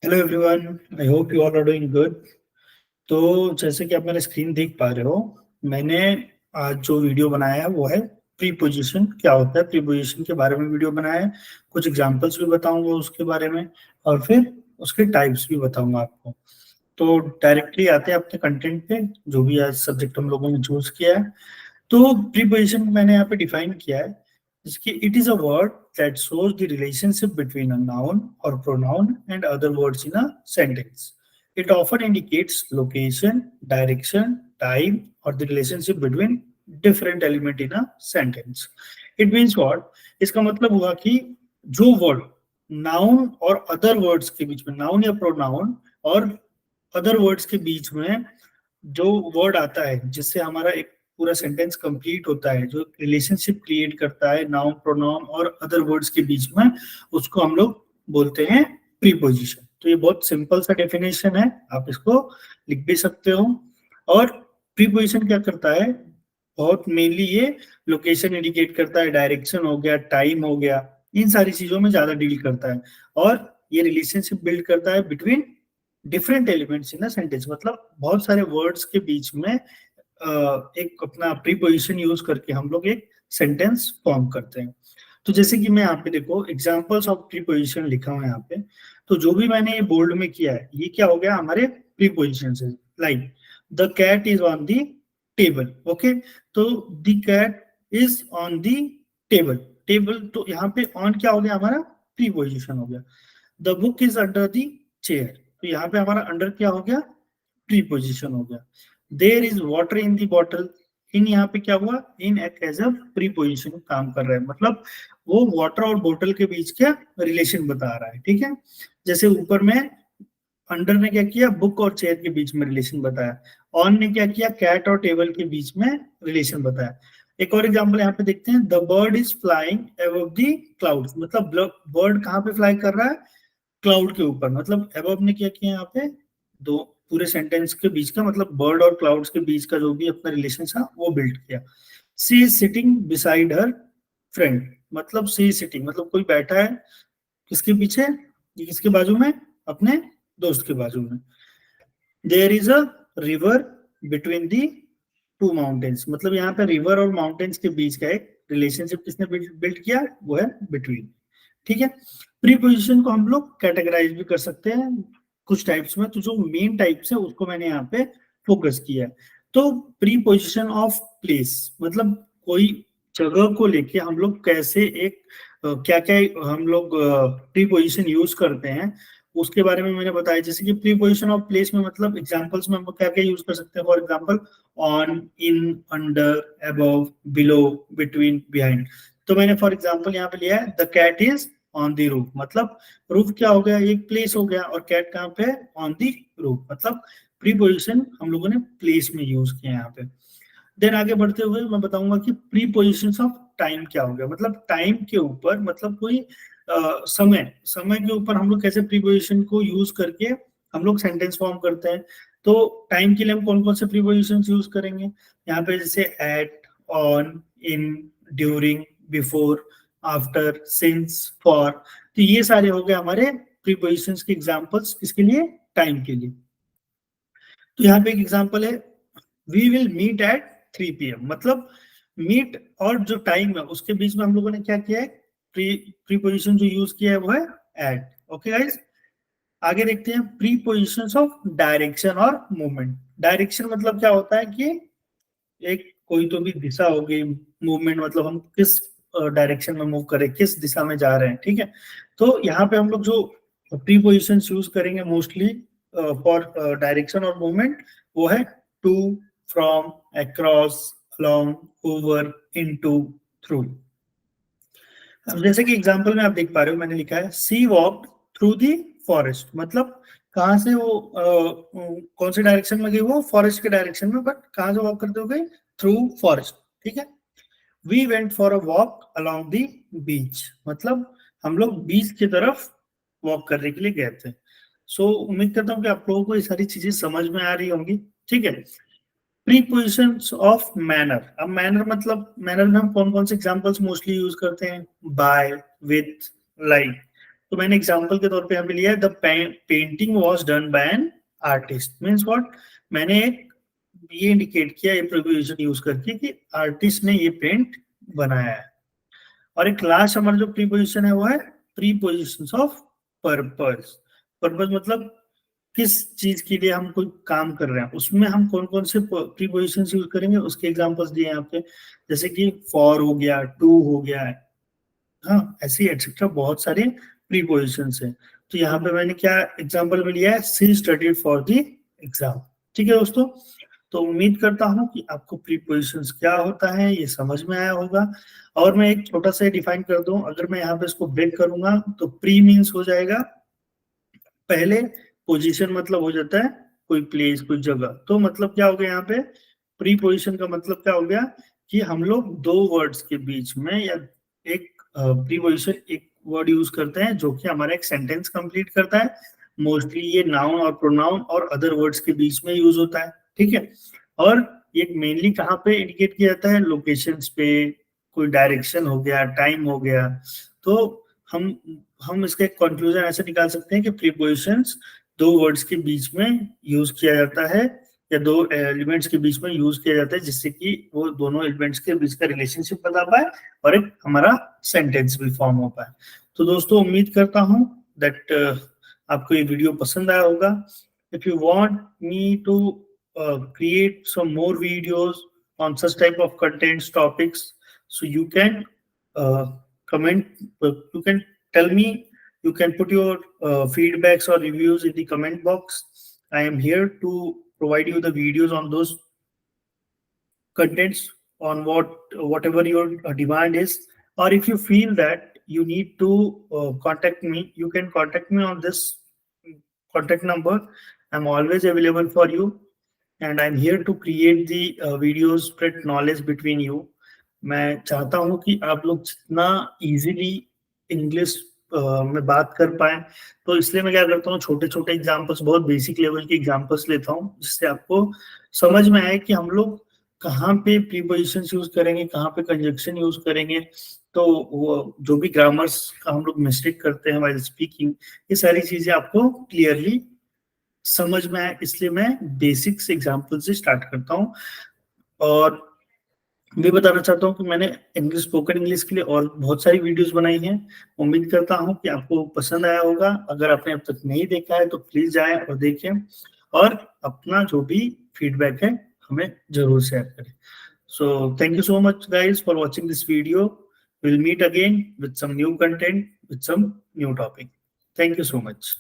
Hello everyone, I hope you all are doing good. तो जैसे कि आप मेरा स्क्रीन देख पा रहे हो, मैंने आज जो वीडियो बनाया है वो है प्रीपोजिशन क्या होता है, प्रीपोजिशन के बारे में वीडियो बनाया है। कुछ एग्जांपल्स भी बताऊंगा उसके बारे में, और फिर उसके टाइप्स भी बताऊंगा आपको। तो डायरेक्टली आते हैं अपने कंटेंट पे, जो भी आज सब्जेक्ट हम लोगों ने चूज किया है। तो प्रीपोजिशन मैंने यहाँ पे डिफाइन किया है, जिसकी it is a word that shows the relationship between a noun और pronoun and other words in a sentence. It often indicates location, direction, time, or the relationship between different element in a sentence. It means what? इसका मतलब हुआ कि जो word noun और other words के बीच में, noun या प्रोनाउन और अदर वर्ड्स के बीच में जो वर्ड आता है, जिससे हमारा एक पूरा सेंटेंस कंप्लीट होता है, जो रिलेशनशिप क्रिएट करता है नाउन प्रोनाउन और अदर वर्ड्स के बीच में, उसको हम लोग बोलते हैं प्रीपोजिशन। तो ये बहुत सिंपल सा डेफिनेशन है, आप इसको लिख भी सकते हो। और प्रीपोजिशन क्या करता है, बहुत मेनली ये लोकेशन इंडिकेट करता है, डायरेक्शन हो गया, टाइम हो गया, इन सारी चीजों में ज्यादा डील करता है। और ये रिलेशनशिप बिल्ड करता है between different elements in a sentence, मतलब बहुत सारे वर्ड्स के बीच में एक अपना प्रीपोजिशन यूज करके हम लोग एक सेंटेंस फॉर्म करते हैं। तो जैसे कि मैं यहाँ पे देखो एग्जांपल्स ऑफ प्रीपोजिशन लिखा हुआ है यहाँ पे। तो जो भी मैंने ये बोल्ड में किया है, ये क्या हो गया हमारे प्रीपोजिशन से। Like the cat is on the table. Okay, तो the cat is on the table. Table, तो यहाँ पे ऑन क्या हो गया हमारा, प्रीपोजिशन हो गया। The book is under the chair, तो यहाँ पे हमारा अंडर क्या हो गया, प्रीपोजिशन हो गया। There is water in the bottle, in यहाँ पे क्या हुआ, इन एक एज अ प्रीपोजिशन काम कर रहा है, मतलब वो वाटर और बोतल के बीच क्या रिलेशन बता रहा है। ठीक है, जैसे ऊपर में अंडर ने क्या किया, बुक और चेयर के बीच में रिलेशन बताया। ऑन ने क्या किया, कैट और टेबल के बीच में रिलेशन बताया। एक और एग्जांपल यहाँ पे देखते हैं, the bird is flying above the clouds, मतलब बर्ड कहाँ पे फ्लाई कर रहा है, क्लाउड के ऊपर। मतलब अबव ने क्या किया यहाँ पे, दो पूरे सेंटेंस के बीच का, मतलब बर्ड और क्लाउड्स के बीच का जो भी अपना रिलेशन था वो बिल्ड किया। She is sitting beside her friend, मतलब सी इज सिटिंग मतलब कोई बैठा है किसके पीछे, ये किसके बाजू में, अपने दोस्त के बाजू में। There is a river between the two mountains, मतलब यहाँ पे रिवर और माउंटेन्स के बीच का एक रिलेशनशिप किसने बिल्ड किया, वो है बिटवीन। ठीक है, प्रीपोजिशन को हम लोग कैटेगराइज भी कर सकते हैं कुछ टाइप्स में। तो जो मेन टाइप्स है उसको मैंने यहाँ पे फोकस किया है। तो प्रीपोजिशन ऑफ प्लेस, मतलब कोई जगह को लेके हम लोग कैसे एक क्या क्या हम लोग प्रीपोजिशन यूज करते हैं, उसके बारे में मैंने बताया। जैसे कि प्रीपोजिशन ऑफ प्लेस में मतलब एग्जांपल्स में हम क्या क्या यूज कर सकते हैं, for example on, in, under, above, below, between, behind. तो मैंने फॉर एग्जांपल यहाँ पे लिया है, the cat is on the roof, मतलब रूफ क्या हो गया, एक प्लेस हो गया, और कैट कहाँ पे, ऑन द रूफ, मतलब प्रीपोजिशन हम लोगों ने प्लेस में यूज किया यहाँ पे। देन आगे बढ़ते हुए मैं बताऊंगा कि प्रीपोजिशन ऑफ टाइम क्या हो गया, मतलब टाइम के ऊपर, मतलब कोई समय समय के ऊपर हम लोग कैसे प्रीपोजिशन को यूज करके हम लोग सेंटेंस फॉर्म करते हैं। तो टाइम के लिए हम कौन कौन से प्रीपोजिशन यूज करेंगे, यहाँ पे जैसे at, on, in, during, before, after, since, for. तो ये सारे हो गए हमारे प्रीपोजिशंस के एग्जांपल्स, किसके लिए, टाइम के लिए। तो यहाँ पे एक एग्जांपल है, we will meet at 3 PM, मतलब मीट और जो टाइम है उसके बीच में हम लोगों ने क्या किया है, प्रीपोजिशन जो यूज किया है वो है एट। ओके गाइस, आगे देखते हैं प्रीपोजिशंस ऑफ डायरेक्शन और मूवमेंट। डायरेक्शन मतलब क्या होता है कि एक कोई तो भी दिशा होगी, मूवमेंट मतलब हम किस डायरेक्शन में मूव करें, किस दिशा में जा रहे हैं। ठीक है, तो यहाँ पे हम लोग जो प्रीपोजिशन यूज करेंगे मोस्टली फॉर डायरेक्शन और मूवमेंट, वो है to, from, across, along, over, into, through. अब जैसे कि एग्जांपल में आप देख पा रहे हो, मैंने लिखा है सी वॉक थ्रू दी फॉरेस्ट, मतलब कहाँ से वो कौन से डायरेक्शन में गई, वो फॉरेस्ट के डायरेक्शन में, बट कहाँ से वॉक करते हो गई, थ्रू फॉरेस्ट। ठीक है, we went for a walk along the beach, मतलब हम लोग बीच की तरफ वॉक करने के लिए गए थे। सो उम्मीद करता हूँ कि आप लोगों को ये सारी चीजें समझ में आ रही होंगी। ठीक है, प्रीपोजिशंस ऑफ मैनर। अब मैनर मतलब, मैनर में हम कौन कौन से एग्जांपल्स मोस्टली यूज करते हैं, बाय, विथ, लाइक। तो मैंने एग्जांपल के तौर पे यहाँ पे लिया है the painting was done by an artist. Means what, मैंने ये इंडिकेट किया ये प्रीपोजिशन यूज करके कि आर्टिस्ट ने ये पेंट बनाया है। और एक लास्ट हमारा जो प्रीपोजिशन है वो है प्रीपोजिशंस ऑफ पर्पस। पर्पस मतलब किस चीज के लिए हम कोई काम कर रहे हैं, उसमें हम कौन कौन से प्रीपोजिशंस यूज करेंगे उसके एग्जांपल्स दिए यहाँ पे, जैसे कि फॉर हो गया, टू हो गया है, हाँ ऐसे एटसेट्रा बहुत सारे प्रीपोजिशंस हैं। तो यहाँ पे मैंने क्या एग्जांपल में लिया है, सी स्टडीड फॉर द एग्जाम। ठीक है दोस्तों, तो उम्मीद करता हूँ कि आपको प्रीपोजिशंस क्या होता है ये समझ में आया होगा। और मैं एक छोटा सा डिफाइन कर दूं, अगर मैं यहाँ पे इसको ब्रेक करूंगा तो प्री मीन्स हो जाएगा पहले, पोजीशन मतलब हो जाता है कोई प्लेस कोई जगह। तो मतलब क्या हो गया यहाँ पे, प्री पोजीशन का मतलब क्या हो गया कि हम लोग दो वर्ड्स के बीच में या एक प्री पोजीशन एक वर्ड यूज करते हैं जो कि हमारा एक सेंटेंस कंप्लीट करता है। मोस्टली ये नाउन और प्रोनाउन और अदर वर्ड्स के बीच में यूज होता है। ठीक है, और ये मेनली कहाँ पे इंडिकेट किया जाता है, लोकेशंस पे, कोई डायरेक्शन हो गया, टाइम हो गया। तो हम इसका एक कंक्लूजन ऐसे निकाल सकते हैं कि प्रीपोजिशंस दो वर्ड्स के बीच में यूज किया जाता है या दो एलिमेंट्स के बीच में यूज किया जाता है जिससे कि वो दोनों एलिमेंट्स के बीच का रिलेशनशिप बता पाए और एक हमारा सेंटेंस भी फॉर्म हो पाए। तो दोस्तों उम्मीद करता हूँ दैट आपको ये वीडियो पसंद आया होगा। If you want me to create some more videos on such type of contents topics, so you can comment, you can tell me, you can put your feedbacks or reviews in the comment box. I am here to provide you the videos on those contents on whatever your demand is. Or if you feel that you need to contact me, you can contact me on this contact number. I'm always available for you and I'm here to create the videos, spread knowledge between you. मैं चाहता हूं कि आप लोग जितना easily English में बात कर पाए, तो इसलिए मैं क्या करता हूँ छोटे छोटे एग्जांपल्स, बहुत बेसिक लेवल के एग्जांपल्स लेता हूँ जिससे आपको समझ में आए कि हम लोग कहाँ पे प्रीपोजिशंस यूज करेंगे, कहाँ पे कंजक्शन यूज करेंगे। तो वो जो भी ग्रामर्स का हम लोग मिस्टेक करते हैं व्हाइल स्पीकिंग, ये सारी चीजें आपको क्लियरली समझ में आए, इसलिए मैं बेसिक्स एग्जांपल से स्टार्ट करता हूँ। और मैं बताना चाहता हूँ कि मैंने इंग्लिश स्पोकन इंग्लिश के लिए और बहुत सारी वीडियोस बनाई हैं। उम्मीद करता हूँ कि आपको पसंद आया होगा। अगर आपने अब तक नहीं देखा है तो प्लीज जाएं और देखें और अपना जो भी फीडबैक है हमें जरूर शेयर करें। So thank you so much guys for watching this video. Will meet again with some new content with some new topic. Thank you so much.